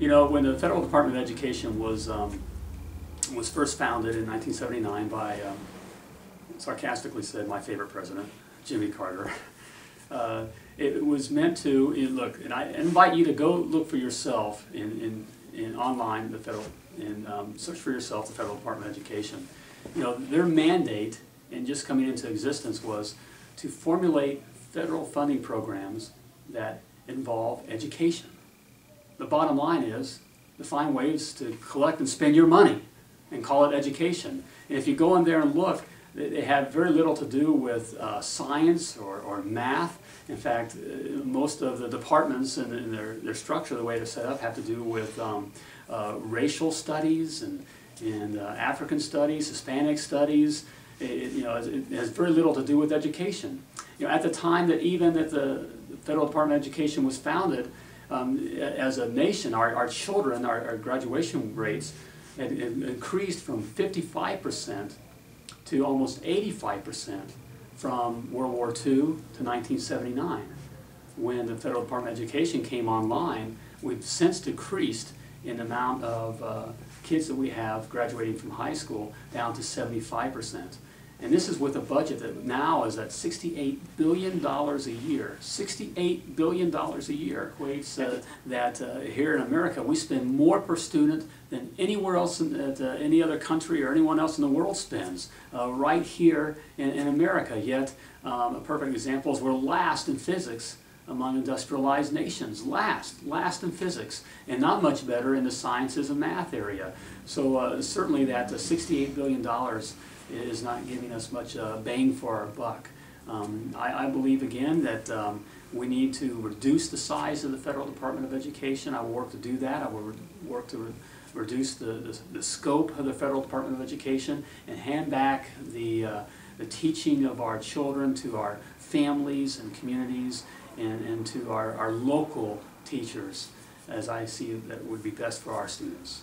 You know, when the Federal Department of Education was first founded in 1979 by, sarcastically said, my favorite president, Jimmy Carter, it was meant to, look, and I invite you to go look for yourself in online, search for yourself the Federal Department of Education. You know, their mandate in just coming into existence was to formulate federal funding programs that involve education. The bottom line is to find ways to collect and spend your money and call it education. And if you go in there and look, they have very little to do with science or math. In fact, most of the departments and their structure, the way they're set up, have to do with racial studies and African studies, Hispanic studies. It has very little to do with education. You know, at the time that the Federal Department of Education was founded, as a nation, our children, our graduation rates had increased from 55% to almost 85% from World War II to 1979. When the Federal Department of Education came online, we've since decreased in the amount of kids that we have graduating from high school down to 75%. And this is with a budget that now is at $68 billion a year. $68 billion a year equates that here in America we spend more per student than anywhere else in any other country or anyone else in the world spends right here in America. Yet a perfect example is we're last in physics among industrialized nations. Last in physics, and not much better in the sciences and math area. So certainly that $68 billion is not giving us much bang for our buck. I believe again that we need to reduce the size of the Federal Department of Education. I will work to do that. I will work to reduce the scope of the Federal Department of Education and hand back the teaching of our children to our families and communities and to our local teachers, as I see that would be best for our students.